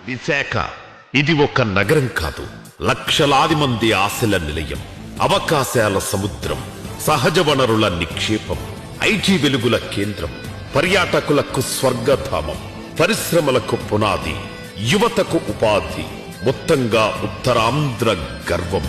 విశాఖ ఇది ఒక నగరం కాదు, లక్షలాది మంది ఆశల నిలయం, అవకాశాల సముద్రం, సహజ వనరుల నిక్షేపం, ఐటీ వెలుగుల కేంద్రం, పర్యాటకులకు స్వర్గధామం, పరిశ్రమలకు పునాది, యువతకు ఉపాధి, మొత్తంగా ఉత్తరాంధ్ర గర్వం.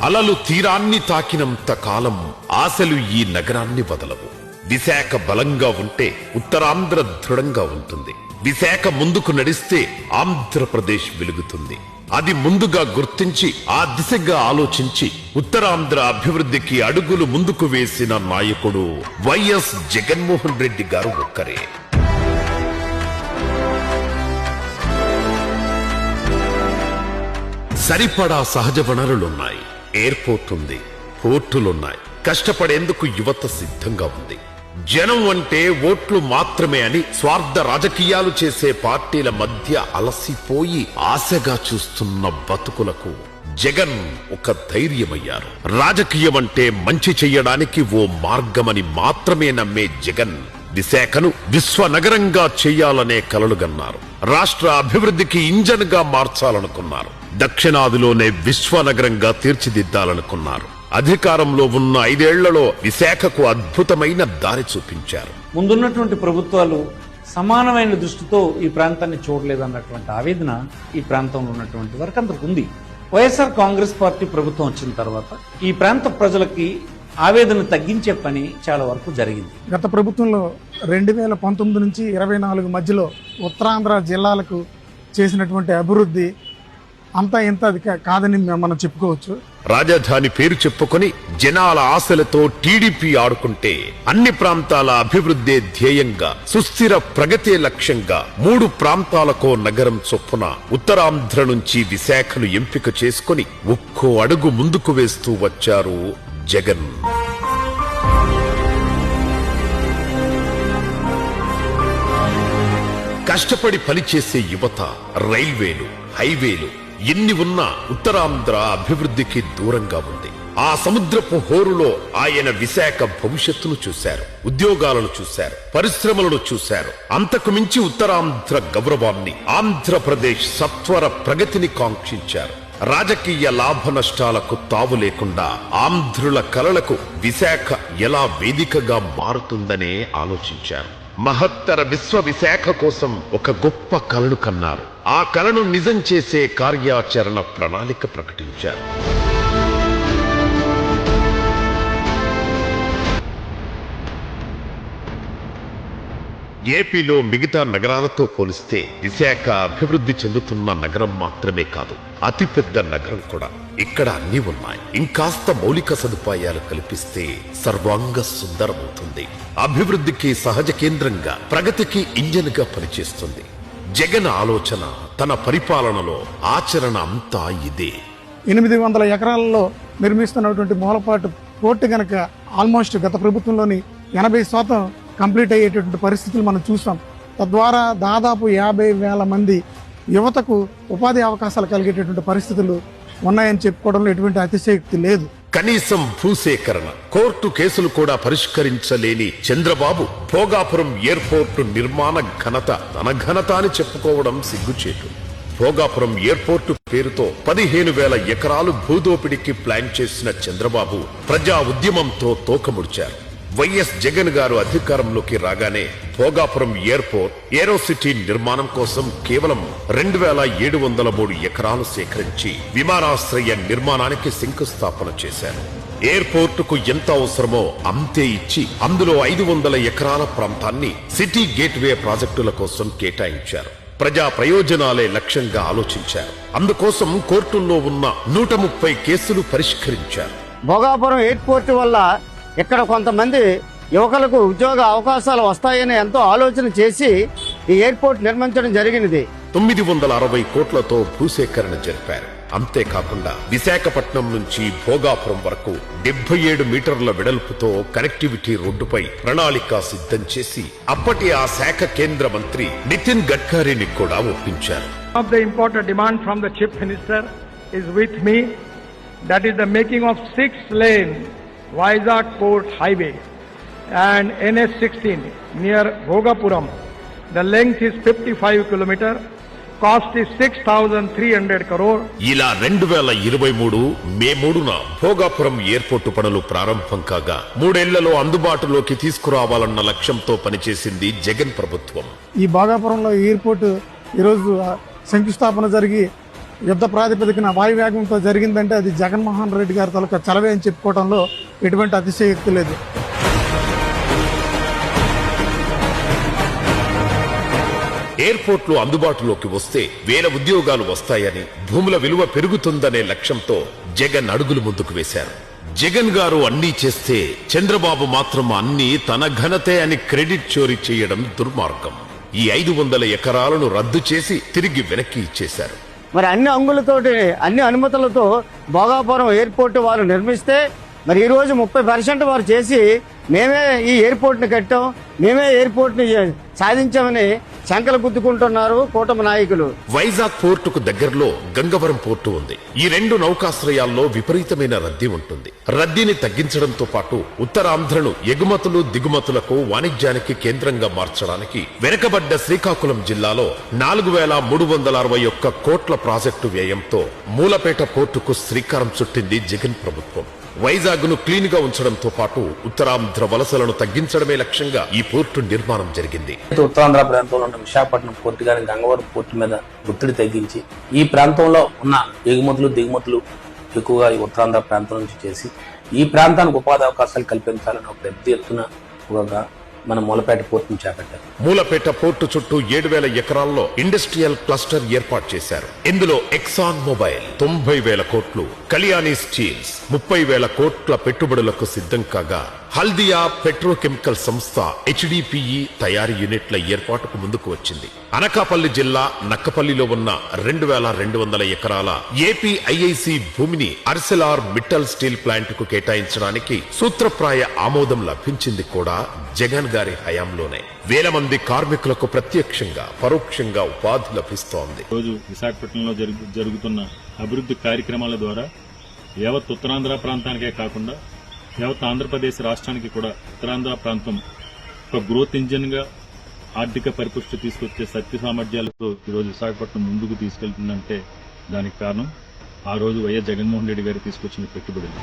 అలలు తీరాన్ని తాకినంత కాలం ఆశలు ఈ నగరాన్ని వదలవు. విశాఖ బలంగా ఉంటే ఉత్తరాంధ్ర దృఢంగా ఉంటుంది. విశాఖ ముందుకు నడిస్తే ఆంధ్రప్రదేశ్ వెలుగుతుంది. అది ముందుగా గుర్తించి ఆ దిశగా ఆలోచించి ఉత్తరాంధ్ర అభివృద్ధికి అడుగులు ముందుకు వేసిన నాయకుడు వైఎస్ జగన్మోహన్ రెడ్డి గారు ఒక్కరే. సరిపడా సహజ వనరులున్నాయి, ఎయిర్పోర్ట్ ఉంది, పోర్టులున్నాయి, కష్టపడేందుకు యువత సిద్ధంగా ఉంది. జనం అంటే ఓట్లు మాత్రమే అని స్వార్థ రాజకీయాలు చేసే పార్టీల మధ్య అలసిపోయి ఆశగా చూస్తున్న బతుకులకు జగన్ ఒక ధైర్యమయ్యారు. రాజకీయం అంటే మంచి చెయ్యడానికి ఓ మార్గమని మాత్రమే నమ్మే జగన్ విశాఖను విశ్వనగరంగా చేయాలనే కలలుగన్నారు. రాష్ట్ర అభివృద్ధికి ఇంజన్ గా మార్చాలనుకున్నారు. దక్షిణాదిలోనే విశ్వనగరంగా తీర్చిదిద్దాలనుకున్నారు. అధికారంలో ఉన్న 5 ఏళ్లలో విశాఖకు అద్భుతమైన దారి చూపించారు. ముందున్నటువంటి ప్రభుత్వాలు సమానమైన దృష్టితో ఈ ప్రాంతాన్ని చూడలేదన్నటువంటి ఆవేదన ఈ ప్రాంతంలో ఉన్నటువంటి వరకంతకు ఉంది. వైఎస్ఆర్ కాంగ్రెస్ పార్టీ ప్రభుత్వం వచ్చిన తర్వాత ఈ ప్రాంత ప్రజలకి ఆవేదన తగ్గించే పని చాలా వరకు జరిగింది. గత ప్రభుత్వంలో 2019 నుంచి 24 మధ్యలో ఉత్తరాంధ్ర జిల్లాలకు చేసినటువంటి అభివృద్ధి అంతా ఇంత కాదని మనం చెప్పుకోవచ్చు. రాజధాని పేరు చెప్పుకొని జనాల ఆశలతో టీడీపీ ఆడుకుంటే అన్ని ప్రాంతాల అభివృద్ధి ధ్యేయంగా, సుస్థిర ప్రగతి లక్ష్యంగా 3 ప్రాంతాలకో నగరం చొప్పున ఉత్తరాంధ్ర నుంచి విశాఖను ఎంపిక చేసుకుని ఒక్కో అడుగు ముందుకు వేస్తూ వచ్చారు జగన్. కష్టపడి పనిచేసే యువత, రైల్వేలు, హైవేలు ఎన్ని ఉన్నా ఉత్తరాంధ్ర అభివృద్ధికి దూరంగా ఉంది. ఆ సముద్రపు హోరులో ఆయన విశాఖ భవిష్యత్తును చూశారు, ఉద్యోగాలను చూశారు, పరిశ్రమలను చూశారు. అంతకు మించి ఉత్తరాంధ్ర గౌరవాన్ని, ఆంధ్రప్రదేశ్ సత్వర ప్రగతిని కాంక్షించారు. రాజకీయ లాభ నష్టాలకు తావు లేకుండా ఆంధ్రుల కలలకు విశాఖ ఎలా వేదికగా మారుతుందనే ఆలోచించారు. మహత్తర విశ్వ విశాఖ కోసం ఒక గొప్ప కలను కన్నారు. ఆ కలను నిజం చేసే కార్యాచరణ ప్రణాళిక ప్రకటించారు. ఏపీలో మిగతా నగరాలతో పోలిస్తే విశాఖ అభివృద్ధి చెందుతున్న నగరం మాత్రమే కాదు, అతిపెద్ద నగరం కూడా. ఇక్కడ అన్ని ఉన్నాయి. ఇంకాస్త మౌలిక సదుపాయాలు కల్పిస్తే సర్వాంగ సుందరమవుతుంది. అభివృద్ధికి సహజ కేంద్రంగా, ప్రగతికి ఇంజన్ గా పనిచేస్తుంది. జగన్ ఆలోచన, తన పరిపాలనలో ఆచరణ అంతా ఇదే. 800 ఎకరాలలో నిర్మిస్తున్నటువంటి మూలపాటు పోర్టు గనక ఆల్మోస్ట్ గత ప్రభుత్వంలోని 80% కంప్లీట్ అయ్యేటటువంటి పరిస్థితులు మనం చూసాం. తద్వారా దాదాపు 50,000 మంది యువతకు ఉపాధి అవకాశాలు కలిగేటటువంటి పరిస్థితులు ఉన్నాయని చెప్పుకోవడంలో ఎటువంటి అతిశయోక్తి లేదు. కనీసం భూసేకరణ, కోర్టు కేసులు కూడా పరిష్కరించలేని చంద్రబాబు భోగాపురం ఎయిర్పోర్టు నిర్మాణ ఘనత తన ఘనత అని చెప్పుకోవడం సిగ్గుచేటు. భోగాపురం ఎయిర్పోర్టు పేరుతో 15,000 ఎకరాలు భూదోపిడికి ప్లాన్ చేసిన చంద్రబాబు ప్రజా ఉద్యమంతో తోకముడిచారు. వైఎస్ జగన్ గారు అధికారంలోకి రాగానే భోగాపురం ఎయిర్పోర్ట్, ఏరోసిటీ నిర్మాణం కోసం కేవలం 2,703 ఎకరాలు సేకరించి విమానాశ్రయ నిర్మాణానికి శంకుస్థాపన చేశారు. ఎయిర్పోర్టుకు ఎంత అవసరమో అంతే ఇచ్చి అందులో 500 ఎకరాల ప్రాంతాన్ని సిటీ గేట్వే ప్రాజెక్టుల కోసం కేటాయించారు. ప్రజా ప్రయోజనాలే లక్ష్యంగా ఆలోచించారు. అందుకోసం కోర్టుల్లో ఉన్న 130 కేసులు పరిష్కరించారు. భోగాపురం ఎయిర్పోర్ట్ వల్ల ఇక్కడ కొంతమంది యువకులకు ఉద్యోగ అవకాశాలు వస్తాయని ఎంతో ఆలోచన చేసి ఈ ఎయిర్పోర్ట్ నిర్మించడం జరిగినది. 960 కోట్లతో భూసేకరణ జరిపారు. అంతేకాకుండా విశాఖపట్నం నుంచి భోగాపురం వరకు 77 మీటర్ల వెడల్పుతో కనెక్టివిటీ రోడ్డుపై ప్రణాళిక సిద్ధం చేసి అప్పటి ఆ శాఖ కేంద్ర మంత్రి నితిన్ గడ్కరీని కూడా ఒప్పించారు. Of the important demand from the Chief Minister is with me, that is the making of 6-lane Vizag Port Highway and NH16 near Bhogapuram. The length is 55 km. Cost is 6,300 crore. ఇలా 2023 మే 3న Bhogapuram airport పనులు ప్రారంభం కాగా 3 ఏళ్లలో అందుబాటులోకి తీసుకురావాలన్న లక్ష్యంతో పనిచేసింది జగన్ ప్రభుత్వం. ఈ భోగాపురంలో ఎయిర్పోర్ట్ ఈరోజు శంకుస్థాపన జరిగి యుద్ధ ప్రాతిపదికన వాయువేగంతో జరిగిందంటే అది జగన్మోహన్ రెడ్డి గారి తాలూకా చలవే అని చెప్పుకోవడంలో ఎటువంటి అతిశయోక్తి లేదు. ఎయిర్పోర్ట్లు అందుబాటులోకి వస్తే వేల ఉద్యోగాలు వస్తాయని, భూముల విలువ పెరుగుతుందనే లక్ష్యంతో జగన్ అడుగులు ముందుకు వేశారు. జగన్ గారు అన్నీ చేస్తే చంద్రబాబు మాత్రం అన్నీ తన ఘనతే అని క్రెడిట్ చోరీ చేయడం దుర్మార్గం. ఈ 500 ఎకరాలను రద్దు చేసి తిరిగి వెనక్కి ఇచ్చేశారు. మరి అన్ని అంగులతోటి అన్ని అనుమతులతో భోగాపురం ఎయిర్పోర్ట్ వారు నిర్మిస్తే మరి ఈరోజు 30% వారు చేసి మేమే ఈ ఎయిర్పోర్ట్ని కట్టాం, మేమే ఎయిర్పోర్ట్ని సాధించామని శంకలు గుద్దుకుంటున్నారు కూటమి నాయకులు. వైజాగ్ పోర్టుకు దగ్గరలో గంగవరం పోర్టు ఉంది. ఈ 2 నౌకాశ్రయాల్లో విపరీతమైన రద్దీ ఉంటుంది. రద్దీని తగ్గించడంతో పాటు ఉత్తరాంధ్రను ఎగుమతులు దిగుమతులకు వాణిజ్యానికి కేంద్రంగా మార్చడానికి వెనకబడ్డ శ్రీకాకుళం జిల్లాలో 4,361 కోట్ల ప్రాజెక్టు వ్యయంతో మూలపేట పోర్టుకు శ్రీకారం చుట్టింది జగన్ ప్రభుత్వం. వైజాగ్ ను క్లీన్ గా ఉంచడంతో పాటు ఉత్తరాంధ్ర వలసలను తగ్గించడమే లక్ష్యంగా ఈ పోర్టు నిర్మాణం జరిగింది. ఉత్తరాంధ్ర ప్రాంతంలో ఉన్న విశాఖపట్నం పోర్టు గాని గంగవరం పోర్టు మీద ఒత్తిడి తగ్గించి ఈ ప్రాంతంలో ఉన్న ఎగుమతులు దిగుమతులు ఎక్కువగా ఈ ఉత్తరాంధ్ర ప్రాంతం నుంచి చేసి ఈ ప్రాంతానికి ఉపాధి అవకాశాలు కల్పించాలని ఒక పెద్ద ఎత్తున ఒక మన మూలపేట పోర్టును చేపట్టారు. మూలపేట పోర్టు చుట్టూ 7,000 ఎకరాల్లో ఇండస్ట్రియల్ క్లస్టర్ ఏర్పాటు చేశారు. ఇందులో ఎక్సాన్ మొబైల్ 90,000 కోట్లు, కళ్యాణి స్టీల్స్ 30,000 కోట్ల పెట్టుబడులకు సిద్ధం కాగా హల్దియా పెట్రోకెమికల్ సంస్థ HDPE తయారీ యూనిట్ల ఏర్పాటుకు ముందుకు వచ్చింది. అనకాపల్లి జిల్లా నక్కపల్లిలో ఉన్న 2,200 ఎకరాల APIIC భూమిని అర్సెలార్ మిట్టల్ స్టీల్ ప్లాంట్ కు కేటాయించడానికి సూత్రప్రాయ ఆమోదం లభించింది కూడా జగన్ గారి హయాంలోనే. వేల మంది కార్మికులకు ప్రత్యక్షంగా పరోక్షంగా ఉపాధి లభిస్తోంది. రోజు విశాఖపట్నంలో జరుగుతున్న అభివృద్ధి కార్యక్రమాల ద్వారా యావత్ ఉత్తరాంధ్ర ప్రాంతానికే కాకుండా యావత్ ఆంధ్రప్రదేశ్ రాష్ట్రానికి కూడా ఉత్తరాంధ్ర ప్రాంతం ఒక గ్రోత్ ఇంజిన్ గా ఆర్థిక పరిపుష్టి తీసుకొచ్చే శక్తి సామర్థ్యాలతో ఈరోజు విశాఖపట్నం ముందుకు తీసుకెళ్తుందంటే దానికి కారణం ఆ రోజు వైఎస్ జగన్మోహన్ రెడ్డి గారు తీసుకొచ్చిన పెట్టుబడులు.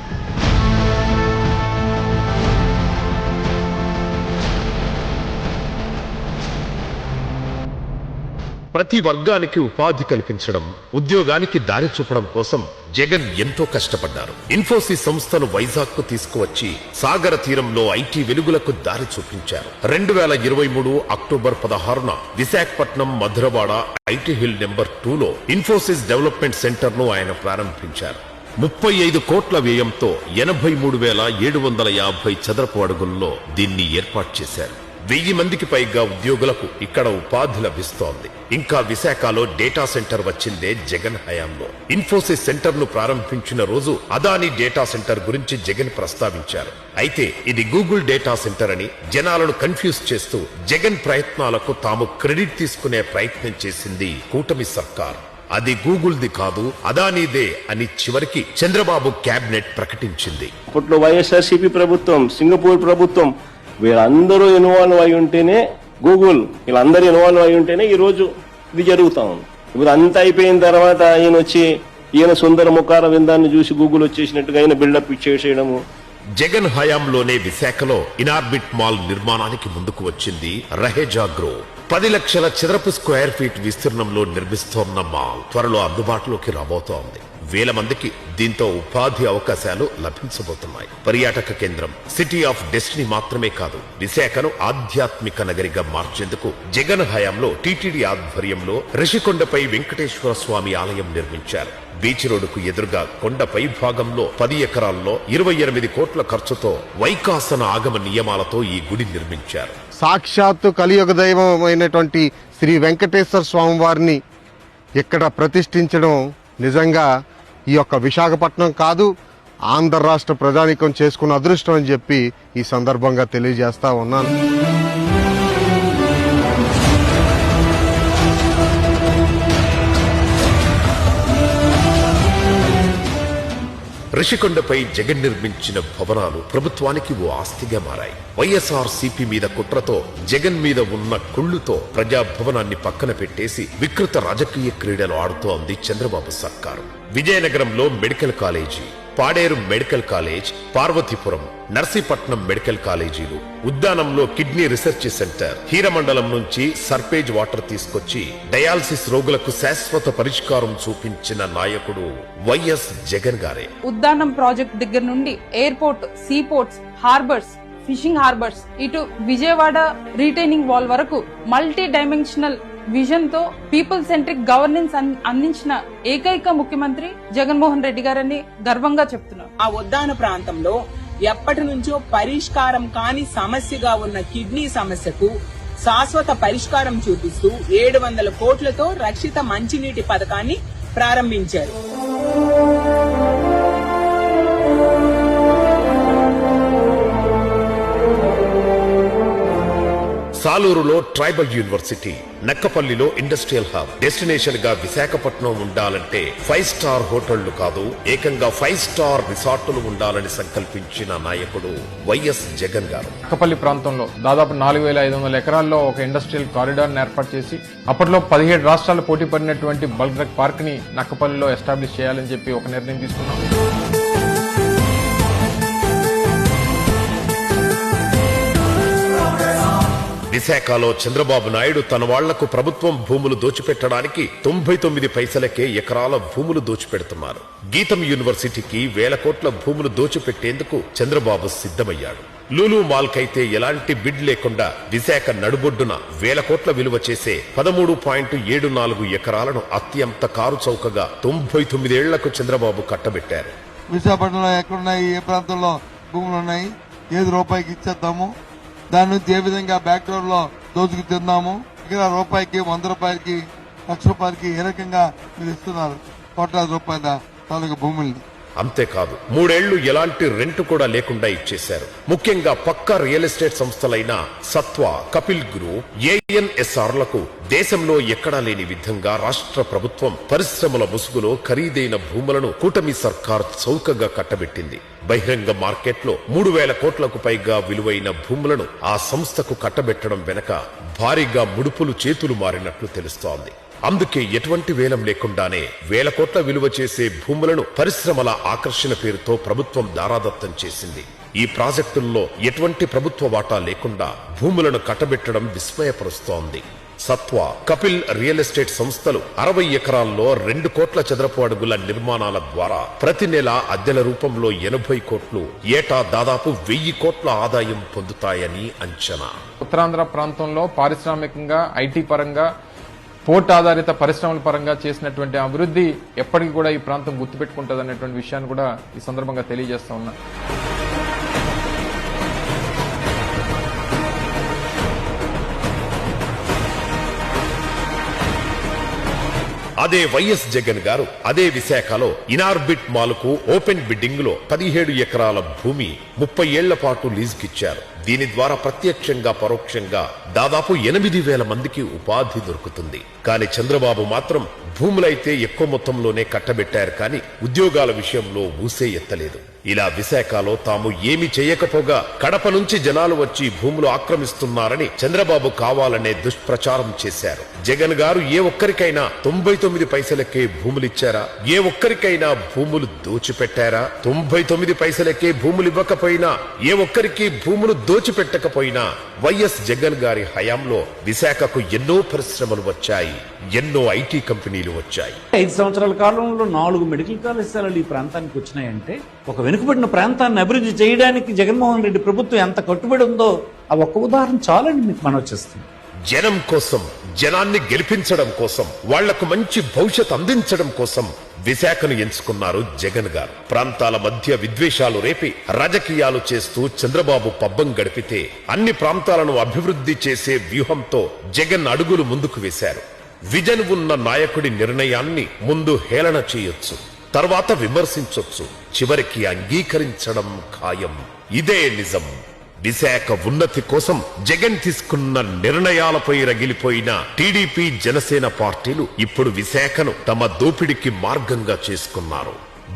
ప్రతి వర్గానికి ఉపాధి కల్పించడం, ఉద్యోగానికి దారి చూపడం కోసం జగన్ ఎంతో కష్టపడ్డారు. ఇన్ఫోసిస్ సంస్థను వైజాగ్ కు తీసుకువచ్చి సాగర తీరంలో ఐటీ వెలుగులకు దారి చూపించారు. 2023 అక్టోబర్ 16న Visakhapatnam Madhurawada IT hill number 2లో ఇన్ఫోసిస్ డెవలప్మెంట్ సెంటర్ ను ఆయన ప్రారంభించారు. 35 కోట్ల వ్యయంతో 83,750 చదరపు అడుగుల్లో దీన్ని ఏర్పాటు చేశారు. 1000 మందికి పైగా ఉద్యోగులకు ఇక్కడ ఉపాధి లభిస్తోంది. ఇంకా విశాఖలో డేటా సెంటర్ వచ్చిందే జగన్ హయాంలో. ఇన్ఫోసిస్ సెంటర్ ను ప్రారంభించిన రోజు అదానీ డేటా సెంటర్ గురించి జగన్ ప్రస్తావించారు. అయితే ఇది గూగుల్ డేటా సెంటర్ అని జనాలను కన్ఫ్యూజ్ చేస్తూ జగన్ ప్రయత్నాలకు తాము క్రెడిట్ తీసుకునే ప్రయత్నం చేసింది కూటమి సర్కార్. అది గూగుల్ది కాదు, అదానీదే అని చివరికి చంద్రబాబు కేబినెట్ ప్రకటించింది. అప్పట్లో వైఎస్ఆర్సీపీ ప్రభుత్వం, సింగపూర్ ప్రభుత్వం వీళ్ళందరూ ఇన్వాల్వ్ అయి ఉంటేనే, గూగుల్ వీళ్ళందరూ ఇన్వాల్వ్ అయి ఉంటేనే ఈ రోజు ఇది జరుగుతా ఉంది. ఇప్పుడు అంతా అయిపోయిన తర్వాత ఈయన సుందర ముఖార విందాన్ని చూసి గూగుల్ వచ్చేసినట్టుగా ఆయన బిల్డప్ ఇచ్చేసేయడము. జగన్ హయాంలోనే విశాఖలో ఇనార్బిట్ మాల్ నిర్మాణానికి ముందుకు వచ్చింది రహేజా గ్రో. 10 లక్షల చదరపు స్క్వేర్ ఫీట్ విస్తీర్ణంలో నిర్మిస్తోన్న మాల్ త్వరలో అందుబాటులోకి రాబోతోంది. వేల మందికి దీంతో ఉపాధి అవకాశాలు లభించబోతున్నాయి. పర్యాటక కేంద్రం, సిటీ ఆఫ్ డెస్టినీ మాత్రమే కాదు, విశాఖను ఆధ్యాత్మిక నగరిగా మార్చేందుకు జగన్ హయాంలో టీటీడీ ఆధ్వర్యంలో రిషికొండపై వెంకటేశ్వర స్వామి ఆలయం నిర్మించారు. బీచ్ రోడ్డుకు ఎదురుగా కొండపై భాగంలో 10 ఎకరాల్లో 28 కోట్ల ఖర్చుతో వైకాసన ఆగమ నియమాలతో ఈ గుడి నిర్మించారు. సాక్షాత్తు కలియుగ దైవమైనటువంటి శ్రీ వెంకటేశ్వర స్వామి వారిని ఇక్కడ ప్రతిష్ఠించడం నిజంగా ఈ యొక్క విశాఖపట్నం కాదు, ఆంధ్ర రాష్ట్ర ప్రజానీకం చేసుకున్న అదృష్టం అని చెప్పి ఈ సందర్భంగా తెలియజేస్తా ఉన్నాను. రిషికొండపై జగన్ నిర్మించిన భవనాలు ప్రభుత్వానికి ఓ ఆస్తిగా మారాయి. వైఎస్ఆర్ సిపి మీద కుట్రతో, జగన్ మీద ఉన్న కుళ్లుతో ప్రజాభవనాన్ని పక్కన పెట్టేసి వికృత రాజకీయ క్రీడలు ఆడుతోంది చంద్రబాబు సర్కారు. విజయనగరంలో medical college, Paderu medical college, Parvathipuram, Narsipatnam medical కాలేజీలు, ఉద్దానంలో కిడ్నీ రీసెర్చ్ సెంటర్, హీరమండలం నుంచి సర్పేజ్ వాటర్ తీసుకొచ్చి డయాలసిస్ రోగులకు శాశ్వత పరిష్కారం చూపించిన నాయకుడు వైఎస్ జగన్ గారే. ఉద్దానం ప్రాజెక్ట్ దగ్గర నుండి airport, seaports, harbours, fishing harbours, ఇటు విజయవాడ రీటైనింగ్ వాల్ వరకు మల్టీ డైమెన్షనల్ విజన్ తో పీపుల్ సెంట్రిక్ గవర్నెన్స్ అందించిన ఏకైక ముఖ్యమంత్రి జగన్మోహన్ రెడ్డి గారని గర్వంగా చెప్తున్నారు. ఆ ఉద్దాన ప్రాంతంలో ఎప్పటి నుంచో పరిష్కారం కాని సమస్యగా ఉన్న కిడ్నీ సమస్యకు శాశ్వత పరిష్కారం చూపిస్తూ 700 కోట్లతో రక్షిత మంచినీటి పథకాన్ని ప్రారంభించారు. సాలూరులో ట్రైబల్ యూనివర్సిటీ, నక్కపల్లిలో ఇండస్ట్రియల్ హబ్, డెస్టినేషన్ గా విశాఖపట్నం ఉండాలంటే 5 స్టార్ హోటళ్లు కాదు, ఏకంగా 5 స్టార్ రిసార్టులు ఉండాలని సంకల్పించిన నాయకుడు వైఎస్ జగన్ గారు. నక్కపల్లి ప్రాంతంలో దాదాపు 4500 ఎకరాల్లో ఒక ఇండస్ట్రియల్ కారిడార్ ఏర్పాటు చేసి అప్పట్లో 17 రాష్ట్రాలు పోటీ పడినటువంటి బల్క్ డ్రగ్ పార్క్ ని నక్కపల్లిలో ఎస్టాబ్లిష్ చేయాలని చెప్పి ఒక నిర్ణయం తీసుకున్నాం. విశాఖలో చంద్రబాబు నాయుడు తన వాళ్లకు ప్రభుత్వం భూములు దోచిపెట్టడానికి 99 పైసలకే ఎకరాల భూములు దోచిపెడుతున్నారు. గీతం యూనివర్సిటీకి 1000 కోట్ల భూములు దోచిపెట్టేందుకు చంద్రబాబు సిద్ధమయ్యాడు. లూలు మాల్ కైతే ఎలాంటి బిడ్ లేకుండా విశాఖ నడుబొడ్డున 1000 కోట్ల విలువ చేసే 13.74 ఎకరాలను అత్యంత కారు చౌకగా 99 ఏళ్లకు చంద్రబాబు కట్టబెట్టారు. విశాఖపట్నంలో ఎక్కడున్నాయి, ఏ ప్రాంతంలో భూములు ఉన్నాయి, ఏది రూపాయికి ఇచ్చేద్దాము, దాని నుంచి ఏ విధంగా బ్యాక్ డోర్ లో దోచుకు తిందాము, ఇక్కడ రూపాయికి 100 రూపాయలకి 1,00,000 రూపాయలకి ఏ రకంగా మీరు ఇస్తున్నారు కోట్లాది రూపాయల తాలూకు భూముల్ని. అంతేకాదు 3 ఏళ్లు ఎలాంటి రెంట్ కూడా లేకుండా ఇచ్చేశారు. ముఖ్యంగా పక్కా రియల్ ఎస్టేట్ సంస్థలైన సత్వ, కపిల్ గ్రూప్, ఏఎన్ఎస్ఆర్ లకు దేశంలో ఎక్కడా లేని విధంగా రాష్ట్ర ప్రభుత్వం పరిశ్రమల ముసుగులో ఖరీదైన భూములను కూటమి సర్కార్ చౌకగా కట్టబెట్టింది. బహిరంగ మార్కెట్లో 3000 కోట్లకు పైగా విలువైన భూములను ఆ సంస్థకు కట్టబెట్టడం వెనక భారీగా ముడుపులు చేతులు మారినట్లు తెలుస్తోంది. అందుకే ఎటువంటి వేలం లేకుండానే 1000 కోట్ల విలువ చేసే భూములను పరిశ్రమల ఆకర్షణ పేరుతో ప్రభుత్వం దారాదత్తం చేసింది. ఈ ప్రాజెక్టుల్లో ఎటువంటి ప్రభుత్వ వాటా లేకుండా భూములను కట్టబెట్టడం విస్మయపరుస్తోంది. సత్వ, కపిల్ రియల్ ఎస్టేట్ సంస్థలు 60 ఎకరాల్లో 2 కోట్ల చదరపు అడుగుల నిర్మాణాల ద్వారా ప్రతి నెల అద్దెల రూపంలో 80 కోట్లు, ఏటా దాదాపు 1000 కోట్ల ఆదాయం పొందుతాయని అంచనా. ఉత్తరాంధ్ర ప్రాంతంలో పారిశ్రామికంగా, ఐటీ పరంగా, పోర్ట్ ఆధారిత పరిశ్రమల పరంగా చేసినటువంటి అభివృద్ధి ఎప్పటికీ కూడా ఈ ప్రాంతం గుర్తుపెట్టుకుంటుంది అనేటువంటి విషయాన్ని కూడా ఈ సందర్భంగా తెలియజేస్తా ఉన్నా. అదే వైఎస్ జగన్ గారు అదే విశాఖలో ఇనార్బిట్ మాల్కు ఓపెన్ బిడ్డింగ్ లో 17 ఎకరాల భూమి 30 ఏళ్ల పాటు లీజుకిచ్చారు. దీని ద్వారా ప్రత్యక్షంగా పరోక్షంగా దాదాపు 8,000 మందికి ఉపాధి దొరుకుతుంది. కానీ చంద్రబాబు మాత్రం భూములైతే ఎక్కువ మొత్తంలోనే కట్టబెట్టారు, కానీ ఉద్యోగాల విషయంలో ఊసే ఎత్తలేదు. ఇలా విశాఖలో తాము ఏమి చేయకపోగా కడప నుంచి జనాలు వచ్చి భూములు ఆక్రమిస్తున్నారని చంద్రబాబు కావాలనే దుష్ప్రచారం చేశారు. జగన్ గారు ఏ ఒక్కరికైనా 99 పైసలకే భూములిచ్చారా? ఏ ఒక్కరికైనా భూములు దోచిపెట్టారా? 99 పైసలకే భూములు ఇవ్వకపోయినా, ఏ ఒక్కరికి భూములు దోచిపెట్టకపోయినా వైఎస్ జగన్ గారి హయాంలో విశాఖకు ఎన్నో పరిశ్రమలు వచ్చాయి, ఎన్నో ఐటీ కంపెనీలు వచ్చాయి. 5 సంవత్సరాల కాలంలో 4 మెడికల్ కళాశాలలు ఈ ప్రాంతానికి వచ్చినాయంటే ఒక వెనుకబడిన ప్రాంతాన్ని అభివృద్ధి చేయడానికి జగన్మోహన్ రెడ్డి ప్రభుత్వం ఎంత కట్టుబడి ఉందో ఆ ఒక్క ఉదాహరణ చాలని మీకు మనం వచ్చేస్తుంది. జనం కోసం, జనాన్ని గెలిపించడం కోసం, వాళ్లకు మంచి భవిష్యత్ అందించడం కోసం విశాఖను ఎంచుకున్నారు జగన్ గారు. ప్రాంతాల మధ్య విద్వేషాలు రేపి రాజకీయాలు చేస్తూ చంద్రబాబు పబ్బం గడిపితే అన్ని ప్రాంతాలను అభివృద్ధి చేసే వ్యూహంతో జగన్ అడుగులు ముందుకు వేశారు. విజన్ ఉన్న నాయకుడి నిర్ణయాన్ని ముందు హేళన చేయొచ్చు, తర్వాత విమర్శించొచ్చు, చివరికి అంగీకరించడం ఖాయం. ఇదే నిజం. విశాఖ ఉన్నతి కోసం జగన్ తీసుకున్న నిర్ణయాలపై రగిలిపోయిన టీడీపీ, జనసేన పార్టీలు ఇప్పుడు విశాఖను తమ దోపిడికి మార్గంగా చేసుకున్నారు.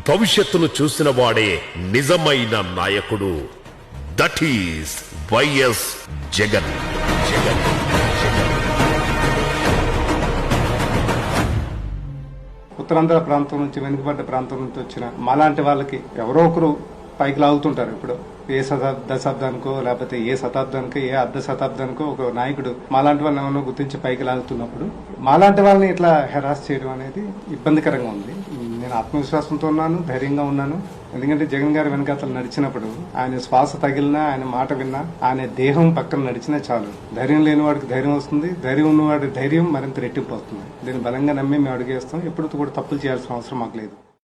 భవిష్యత్తును చూసిన వాడే నిజమైన నాయకుడు. That is YS Jagan. Jagan Uttarandhra ప్రాంతం నుంచి, వెనుకబడ్డ ప్రాంతం నుంచి వచ్చిన మాలాంటి వాళ్ళకి ఎవరో ఒకరు పైకి లాగుతుంటారు. ఇప్పుడు ఏ దశాబ్దానికో లేకపోతే ఏ శతాబ్దానికో ఏ అర్ధ శతాబ్దానికో ఒక నాయకుడు మాలాంటి వాళ్ళని ఏమన్నా గుర్తించి పైకి లాగుతున్నప్పుడు మాలాంటి వాళ్ళని ఇట్లా హెరాస్ చేయడం అనేది ఇబ్బందికరంగా ఉంది. నేను ఆత్మవిశ్వాసంతో ఉన్నాను, ధైర్యంగా ఉన్నాను. ఎందుకంటే జగన్ గారి వెనకాతలు నడిచినప్పుడు ఆయన శ్వాస తగిలినా, ఆయన మాట విన్నా, ఆయన దేహం పక్కన నడిచినా చాలు. ధైర్యం లేని వాడికి ధైర్యం వస్తుంది, ధైర్యం ఉన్నవాడి ధైర్యం మరింత రెట్టింపు వస్తుంది. దీన్ని బలంగా నమ్మి మేము అడుగేస్తాం. ఎప్పుడు కూడా తప్పులు చేయాల్సిన అవసరం మాకు లేదు.